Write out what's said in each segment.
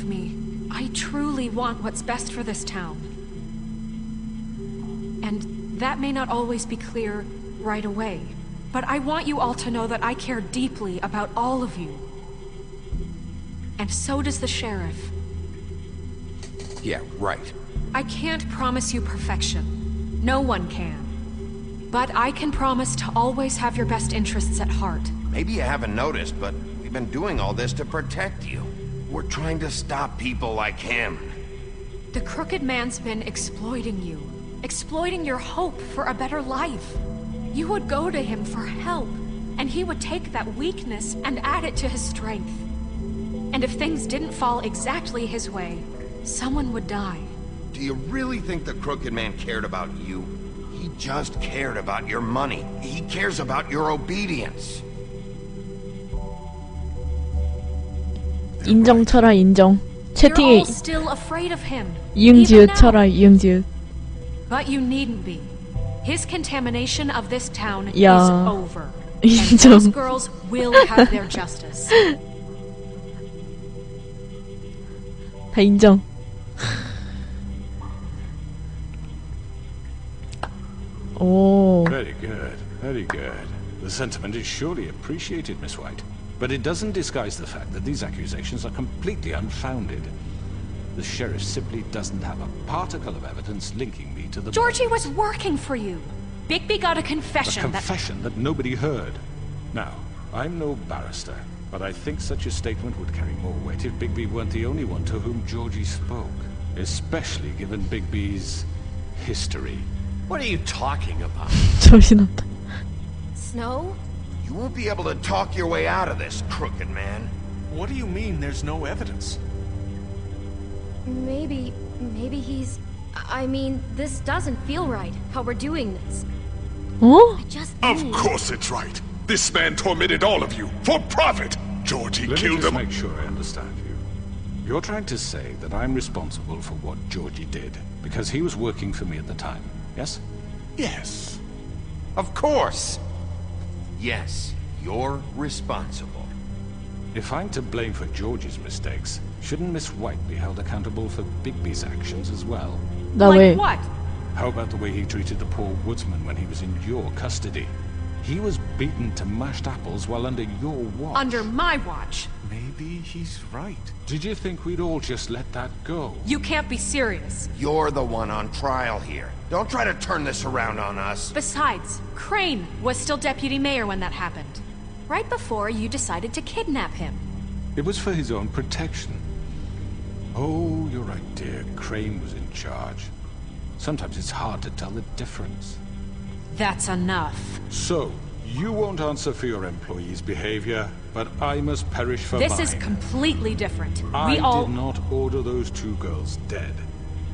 believe me, I truly want what's best for this town. And that may not always be clear right away, but I want you all to know that I care deeply about all of you. And so does the sheriff. Yeah, right. I can't promise you perfection. No one can. But I can promise to always have your best interests at heart. Maybe you haven't noticed, but we've been doing all this to protect you. We're trying to stop people like him. The Crooked Man's been exploiting you. Exploiting your hope for a better life. You would go to him for help, and he would take that weakness and add it to his strength. And if things didn't fall exactly his way, someone would die. Do you really think the Crooked Man cared about you? He just cared about your money. He cares about your obedience. 인정 쳐라 인정. You're 채팅에 all still afraid of him. 이응지읒 쳐라 이응지읒. But you needn't be. His contamination of this town is 야. over. And 인정. those girls will have their justice. 다 인정. 오. Very good, very good. The sentiment is surely appreciated, Miss White. But it doesn't disguise the fact that these accusations are completely unfounded. The sheriff simply doesn't have a particle of evidence linking me to the... Georgie was working for you. Bigby got a confession A confession that nobody heard. Now, I'm no barrister, but I think such a statement would carry more weight if Bigby weren't the only one to whom Georgie spoke. Especially given Bigby's history. What are you talking about? 정신없다. Snow? You won't be able to talk your way out of this, Crooked Man. What do you mean there's no evidence? Maybe he's... I mean, this doesn't feel right, how we're doing this. 어? I just Of need... course it's right. This man tormented all of you for profit. Georgie Let me killed just them. make sure I understand you. You're trying to say that I'm responsible for what Georgie did because he was working for me at the time, yes? Yes. Of course. Yes, you're responsible. If I'm to blame for Georgie's mistakes, shouldn't Miss White be held accountable for Bigby's actions as well? 나 Like 왜? what? How about the way he treated the poor woodsman when he was in your custody? He was beaten to mashed apples while under your watch. Under my watch. Maybe he's right. Did you think we'd all just let that go? You can't be serious. You're the one on trial here. Don't try to turn this around on us. Besides, Crane was still deputy mayor when that happened. Right before you decided to kidnap him. It was for his own protection. Oh, you're right, dear. Crane was in charge. Sometimes it's hard to tell the difference. That's enough. So, you won't answer for your employees' behavior, but I must perish for This mine. is completely different. I We all... did not order those two girls dead.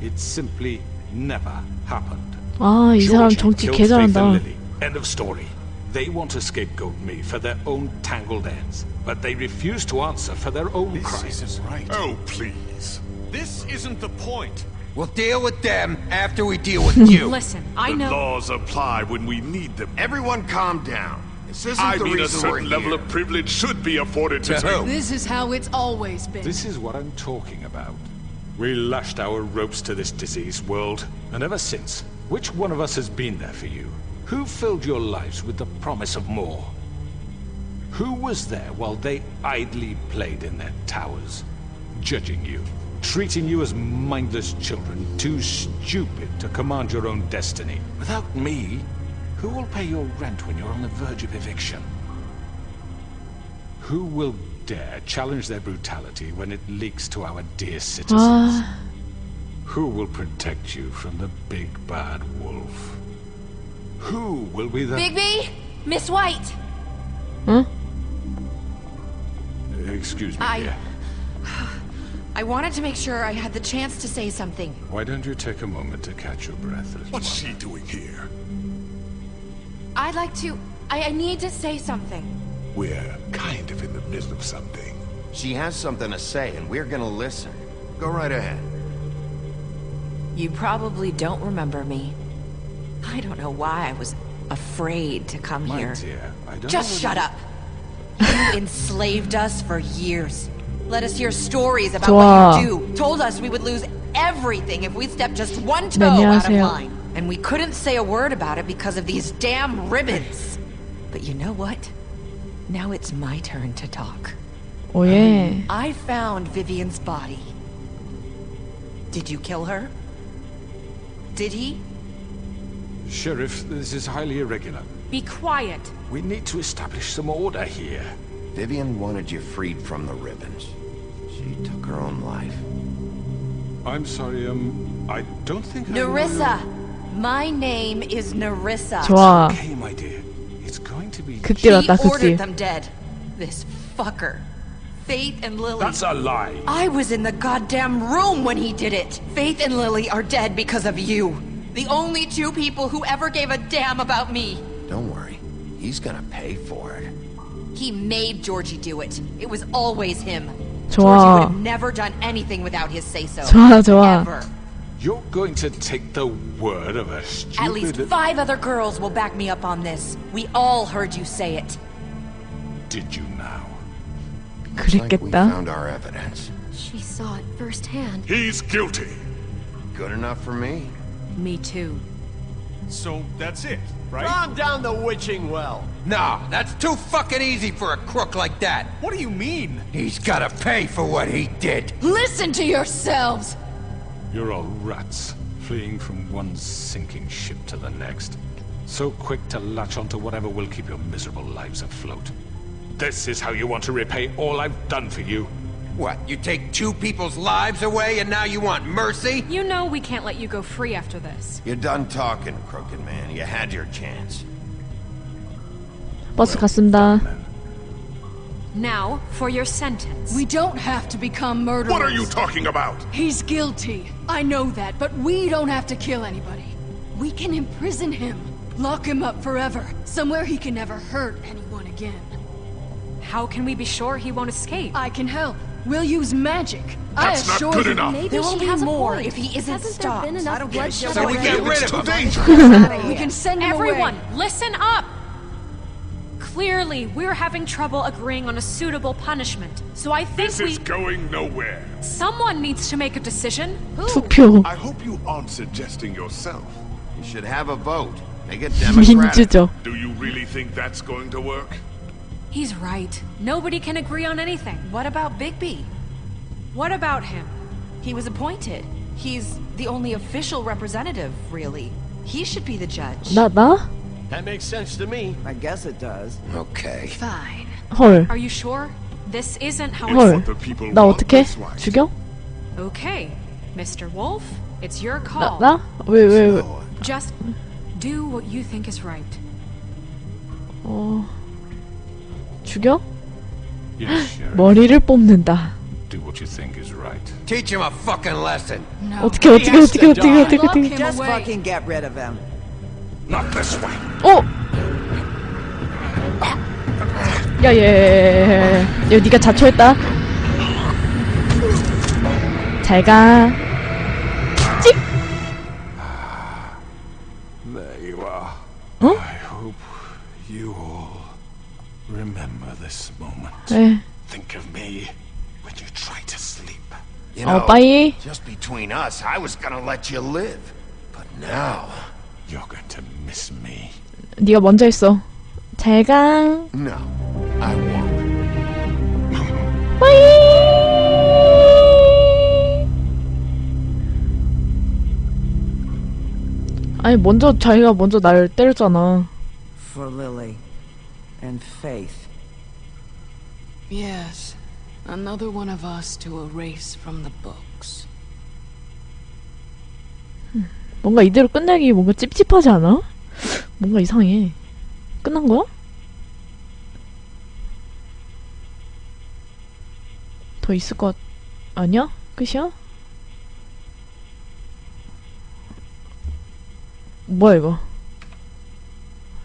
It simply never happened. 아, 이 사람 정치 개 잘한다. End of story. They want to scapegoat me for their own tangled ends, but they refuse to answer for their own This crimes. isn't right. Oh, please. This isn't the point. We'll deal with them after we deal with you. Listen, I The know... laws apply when we need them. Everyone calm down. This isn't I the mean, a reason we're certain level here. of privilege should be afforded to... To who? This is how it's always been. This is what I'm talking about. We lashed our ropes to this diseased world, and ever since, which one of us has been there for you? Who filled your lives with the promise of more? Who was there while they idly played in their towers, judging you, treating you as mindless children, too stupid to command your own destiny? Without me, who will pay your rent when you're on the verge of eviction? Who will dare challenge their brutality when it leaks to our dear citizens? 아, Who will protect you from the big bad wolf? Who will be the... Bigby! Miss White! 응? Excuse me, dear. I wanted to make sure I had the chance to say something. Why don't you take a moment to catch your breath, little What's one? she doing here? I'd like to... I need to say something. We're kind of in the middle of something. She has something to say, and we're gonna listen. Go right ahead. You probably don't remember me. I don't know why I was afraid to come My here. dear, I don't Just know shut up! You enslaved us for years. Let us hear stories about 좋아. what you do. Told us we would lose everything if we stepped just one toe out of 안녕하세요. line. And we couldn't say a word about it because of these damn ribbons. But you know what? Now it's my turn to talk. 오예. I found Vivian's body. Did you kill her? Did he? Sheriff, this is highly irregular. Be quiet. We need to establish some order here. Vivian wanted you freed from the ribbons. She took her own life. I'm sorry, I don't think Nerissa! My name is Nerissa. 좋아. Okay, my dear. It's going to be... 극딜 왔다, He ordered 극딜. them dead. This fucker. Faith and Lily. That's a lie. I was in the goddamn room when he did it. Faith and Lily are dead because of you. The only two people who ever gave a damn about me. Don't worry. He's gonna pay for it. He made Georgie do it. It was always him. 좋아. Georgie would have never done anything without his say-so. 좋아, 좋아. Ever. You're going to take the word of a stupid... At least 5 other girls will back me up on this. We all heard you say it. Did you now? Looks like we 그랬겠다. found our evidence. She saw it firsthand. He's guilty. Good enough for me. Me too. So that's it, right? Calm down the witching well. No, that's too fucking easy for a crook like that. What do you mean? He's gotta pay for what he did. Listen to yourselves! You're all rats, fleeing from one sinking ship to the next. So quick to latch onto whatever will keep your miserable lives afloat. This is how you want to repay all I've done for you? What, you take 2 people's lives away and now you want mercy? You know we can't let you go free after this. You're done talking, Crooked Man. You had your chance. 버스 갔습니다. Now, for your sentence. We don't have to become murderers. What are you talking about? He's guilty. I know that, but we don't have to kill anybody. We can imprison him. Lock him up forever. Somewhere he can never hurt anyone again. How can we be sure he won't escape? I can help. We'll use magic. That's I not assure good you. enough. Maybe There will she be has a more point. if he isn't Hasn't stopped. there been I enough don't get bloodshed it. So we already? get rid It's of too him. dangerous. We can send him Everyone, away. listen up! Clearly, we're having trouble agreeing on a suitable punishment. So I think This is going nowhere. someone needs to make a decision. 투표. I hope you aren't suggesting yourself. You should have a vote. Make it democratic. 민주적. Do you really think that's going to work? He's right. Nobody can agree on anything. What about Bigby? What about him? He was appointed. He's the only official representative, really. He should be the judge. 나? That makes sense to me. I guess it does. Okay. Fine. 헐. Are you sure? This isn't how 헐. What the people 나 want, 어떡해? that's right. 죽여? Okay, Mr. Wolf, it's your call. 나? 왜? Just do what you think is right. 죽여? Yes, Sheriff. 머리를 뽑는다. Do what you think is right. Teach him a fucking lesson. 어떻게? Lock him Just away. fucking get rid of him. Not this way. 어! 야, 야, 네가 자초했다. 잘 가. 찍! There you are. Huh? I hope you all remember this moment. 에. Think of me when you try to sleep. You know, 빠이. just between us, I was gonna let you live. But now... You're going to miss me. 네가 먼저 했어. 잘 가. No, I won't. 빠이. 아니 자기가 먼저 날 때렸잖아. For Lily. And Faith. Yes. Another one of us to erase from the books. 뭔가 이대로 끝내기 뭔가 찝찝하지 않아? 뭔가 이상해. 끝난 거야? 더 있을 것 아니야? 끝이야? 뭐야 이거?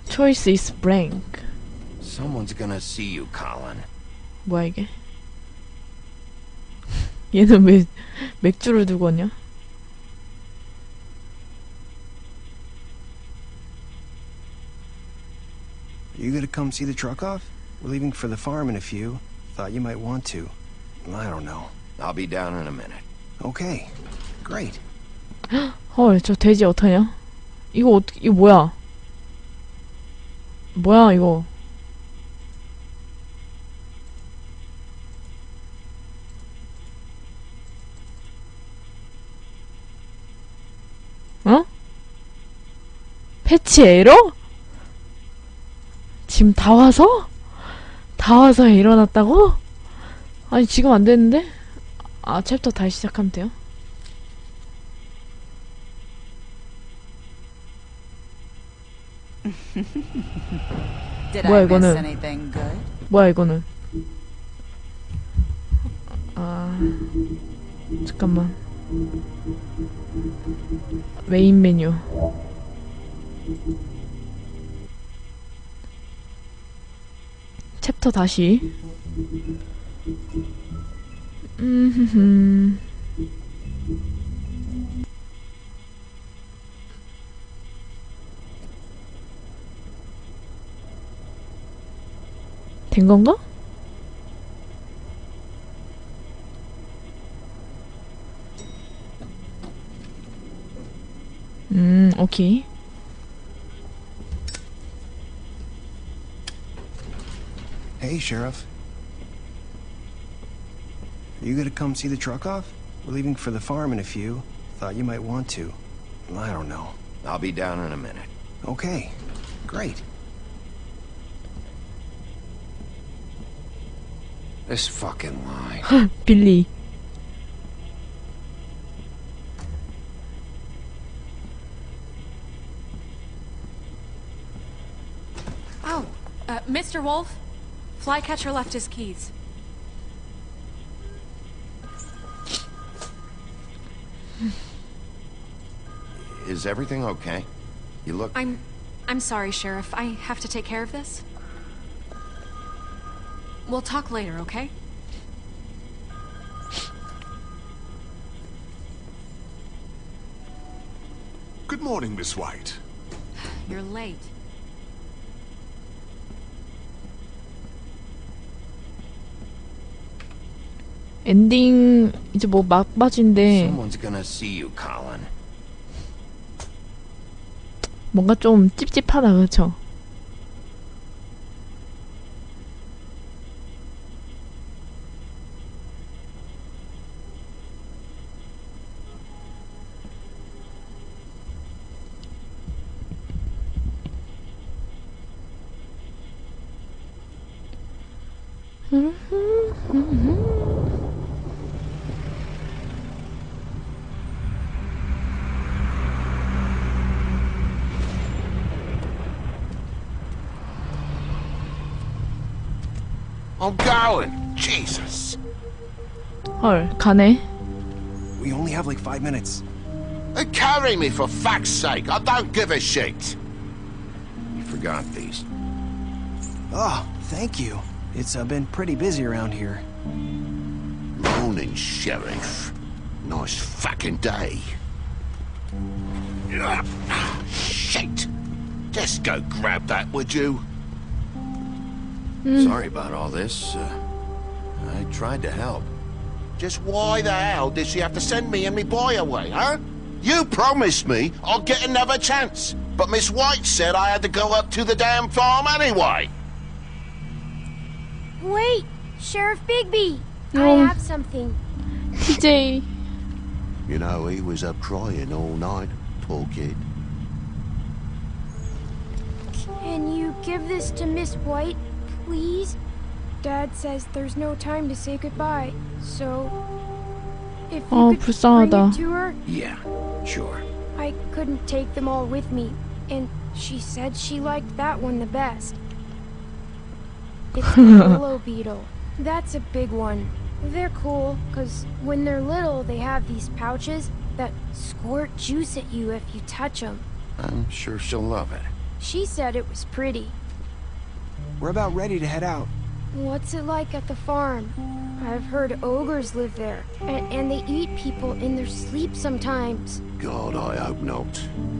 Choice is blank. Someone's gonna see you, Colin. 뭐야 이게? 얘는 왜 맥주를 두고 왔냐? You gonna come see the truck off? We're leaving for the farm in a few. Thought you might want to. I don't know. I'll be down in a minute. Okay, great. 헐, 저 돼지 어떡하냐? 이거 이거 뭐야? 뭐야, 이거? 어? 패치 에러? 지금 다 와서? 다 와서 일어났다고? 아니, 지금 안 되는데? 아, 챕터 다시 시작하면 돼요? 뭐야, 이거는? 뭐야, 이거는? 아, 잠깐만. 메인 메뉴. 챕터 다시. 된 건가? 오케이. Hey, Sheriff. Are you gonna come see the truck off? We're leaving for the farm in a few. Thought you might want to. I don't know. I'll be down in a minute. Okay, great. This fucking line. 빌리. Oh, Mr. Wolf? Flycatcher left his keys. Is everything okay? You look... I'm sorry, Sheriff. I have to take care of this. We'll talk later, okay? Good morning, Miss White. You're late. 엔딩 이제 뭐 막바지인데 Someone's gonna see you, Colin. 뭔가 좀 찝찝하다, 그쵸? I'm going. Jesus. 헐, 가네. We only have like 5 minutes. Carry me for fuck's sake. I don't give a shit. You forgot these. Oh, thank you. It's been pretty busy around here. Morning, Sheriff. Nice fucking day. Shit. Just go grab that, would you? Sorry about all this. I tried to help. Just why the hell did she have to send me and me boy away, huh? You promised me I'll get another chance, but Miss White said I had to go up to the damn farm anyway. Wait, Sheriff Bigby! I have something. TJ. You know, he was up crying all night, poor kid. Can you give this to Miss White, please? Dad says there's no time to say goodbye, so if you could 불쌍하다. bring it to her. Yeah, sure. I couldn't take them all with me, and she said she liked that one the best. It's the willow beetle. That's a big one. They're cool, because when they're little, they have these pouches that squirt juice at you if you touch them. I'm sure she'll love it. She said it was pretty. We're about ready to head out. What's it like at the farm? I've heard ogres live there, and they eat people in their sleep sometimes. God, I hope not.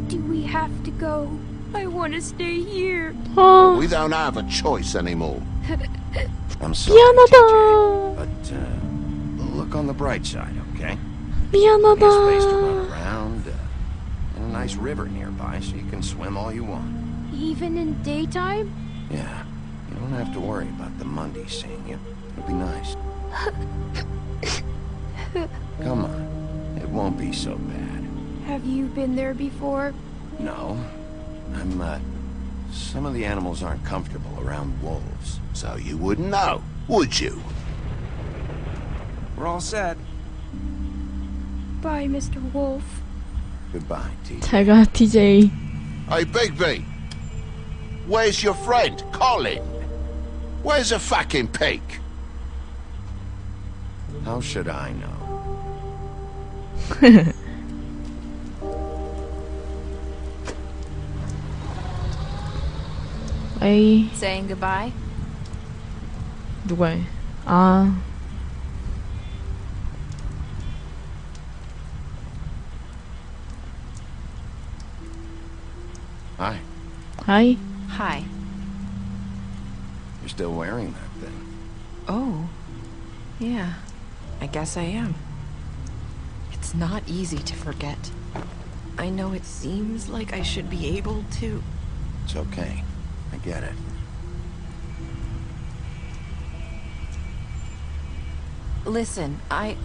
Do we have to go? I want to stay here. We don't have a choice anymore. I'm sorry, 미안하다. TJ, but look on the bright side, okay? Plenty of space to run 미안하다. around, and a nice river nearby, so you can swim all you want. Even in daytime? Yeah, you don't have to worry about the Monday seeing you. It'll be nice. Come on, it won't be so bad. Have you been there before? No, some of the animals aren't comfortable around wolves, so you wouldn't know, would you? We're all set. Bye, Mr. Wolf. Goodbye, TJ. 잘가 TJ. Hey, Bigby. Where's your friend, Colin? Where's the fucking pig? How should I know? 에이, Saying goodbye? 누가 해? 아, Hi. 하이. Hi. You're still wearing that thing. Oh. Yeah. I guess I am. It's not easy to forget. I know it seems like I should be able to. It's okay. I get it. Listen, I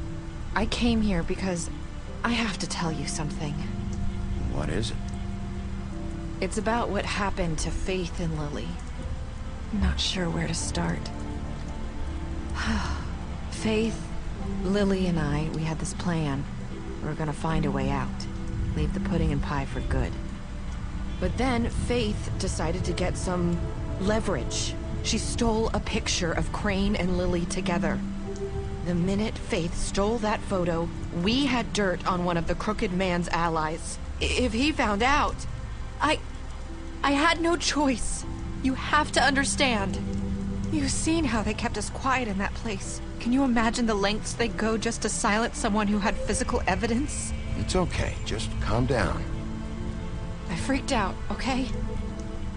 came here because I have to tell you something. What is it? It's about what happened to Faith and Lily. I'm not sure where to start. Faith, Lily, and I, we had this plan. We were gonna find a way out. Leave the pudding and pie for good. But then Faith decided to get some leverage. She stole a picture of Crane and Lily together. The minute Faith stole that photo, we had dirt on one of the Crooked Man's allies. If he found out, I had no choice. You have to understand. You've seen how they kept us quiet in that place. Can you imagine the lengths they go just to silence someone who had physical evidence? It's okay. Just calm down. I freaked out, okay?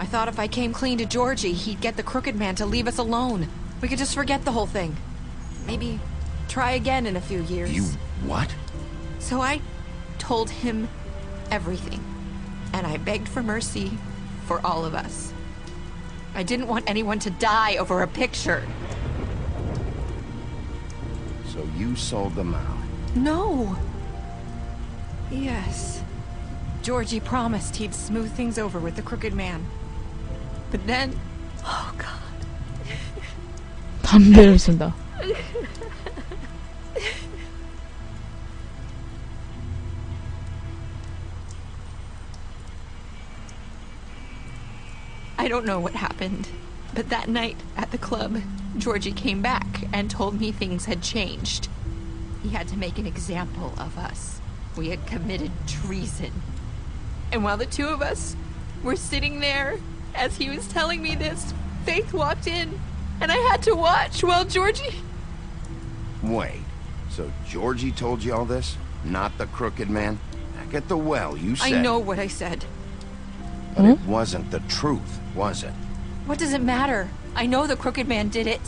I thought if I came clean to Georgie, he'd get the Crooked Man to leave us alone. We could just forget the whole thing. Maybe try again in a few years. You what? So I told him everything. And I begged for mercy for all of us. I didn't want anyone to die over a picture. So you sold them out? No. Yes. Georgie promised he'd smooth things over with the Crooked Man. But then... Oh, God. 담배를 쓴다. I don't know what happened, but that night at the club, Georgie came back and told me things had changed. He had to make an example of us. We had committed treason. And while the two of us were sitting there, as he was telling me this, Faith walked in, and I had to watch while Georgie... Wait, so Georgie told you all this? Not the Crooked Man? Back at the well, you said... I know what I said. But it wasn't the truth, was it? What does it matter? I know the Crooked Man did it.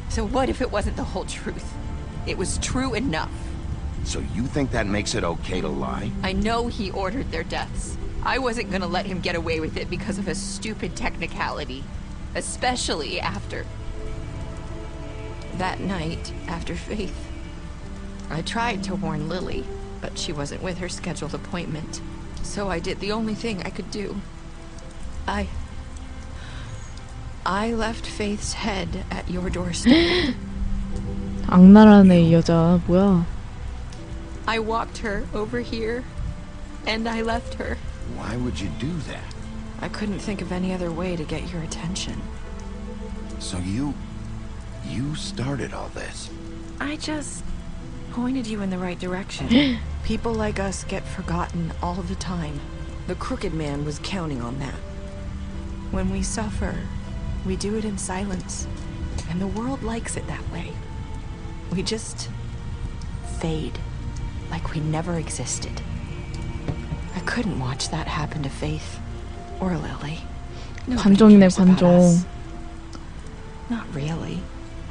So what if it wasn't the whole truth? It was true enough. So you think that makes it okay to lie? I know he ordered their deaths. I wasn't gonna let him get away with it because of a stupid technicality. Especially after... that night, after Faith. I tried to warn Lily, but she wasn't with her scheduled appointment. So I did the only thing I could do. I left Faith's head at your doorstep. 악랄하네 이 여자. 뭐야? I walked her over here, and I left her. Why would you do that? I couldn't think of any other way to get your attention. So you started all this? I just pointed you in the right direction. People like us get forgotten all the time. The Crooked Man was counting on that. When we suffer, we do it in silence. And the world likes it that way. We just fade, like we never existed. I couldn't watch that happen to Faith or Lily. 관종이네, 관종. Not really.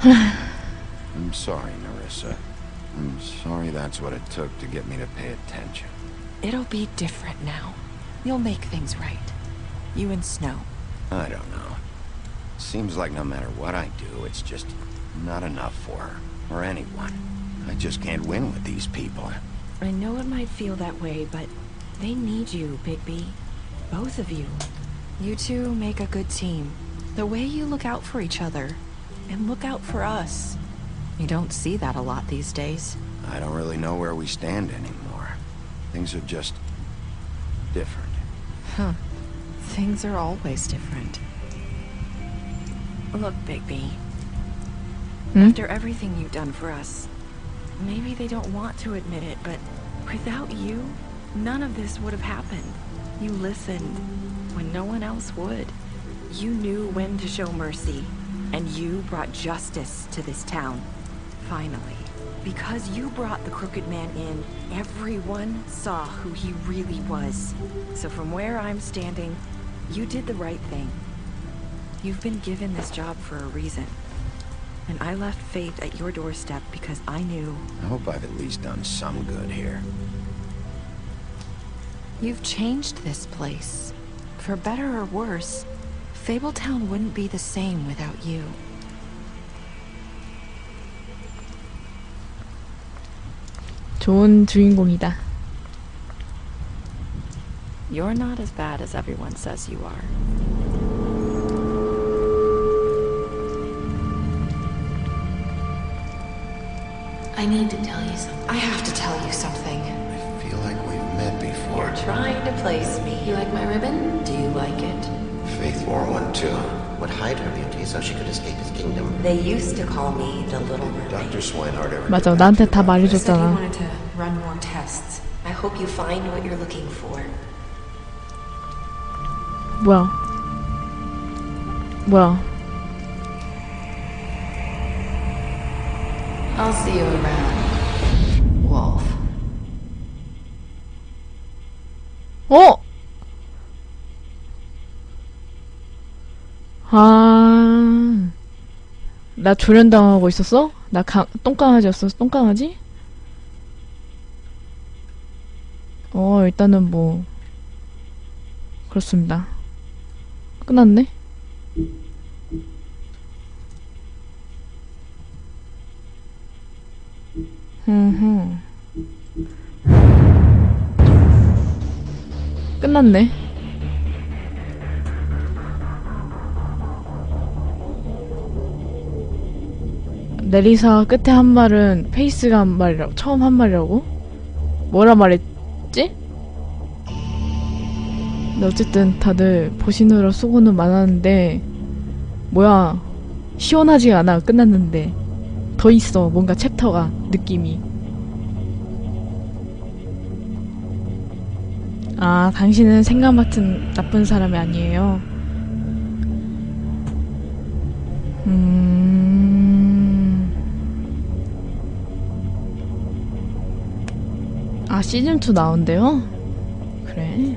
I'm sorry, Narissa. I'm sorry that's what it took to get me to pay attention. It'll be different now. You'll make things right. You and Snow. I don't know. Seems like no matter what I do, it's just not enough for her, or anyone. I just can't win with these people. I know it might feel that way, but they need you, Bigby. Both of you. You two make a good team. The way you look out for each other, and look out for us. You don't see that a lot these days. I don't really know where we stand anymore. Things are just different. Huh. Things are always different. Look, Bigby. After everything you've done for us, maybe they don't want to admit it, but without you, none of this would have happened. You listened when no one else would. You knew when to show mercy, and you brought justice to this town. Finally. Because you brought the Crooked Man in, everyone saw who he really was. So from where I'm standing, you did the right thing. You've been given this job for a reason. And I left Faith at your doorstep because I knew... I hope I've at least done some good here. You've changed this place. For better or worse, Fabletown wouldn't be the same without you. 좋은 주인공이다. You're not as bad as everyone says you are. I need to tell you something. I have to tell you something. I feel like we've met before. You're trying to place me. You like my ribbon? Do you like it? Faith wore one too. Would hide her beauty so she could escape his kingdom. They used to call me the Little Mermaid. Dr. Swinehart ever 맞아, 나한테 다 Said he 말해줬잖아. wanted to run more tests. I hope you find what you're looking for. 뭐야? 뭐야? I'll see you around, Wolf. 어? 아, 나 조련당하고 있었어? 나 똥강아지였어? 똥강아지? 일단은 뭐 그렇습니다. 끝났네? 끝났네. 내리사 끝에 한 말은 페이스가 한 말이라고, 처음 한 말이라고? 뭐라 말했지? 근데 어쨌든 다들 보시느라 수고는 많았는데, 뭐야, 시원하지가 않아. 끝났는데 더 있어, 뭔가 챕터가, 느낌이. 아, 당신은 생각 같은 나쁜 사람이 아니에요. 아, 시즌2 나온대요? 그래.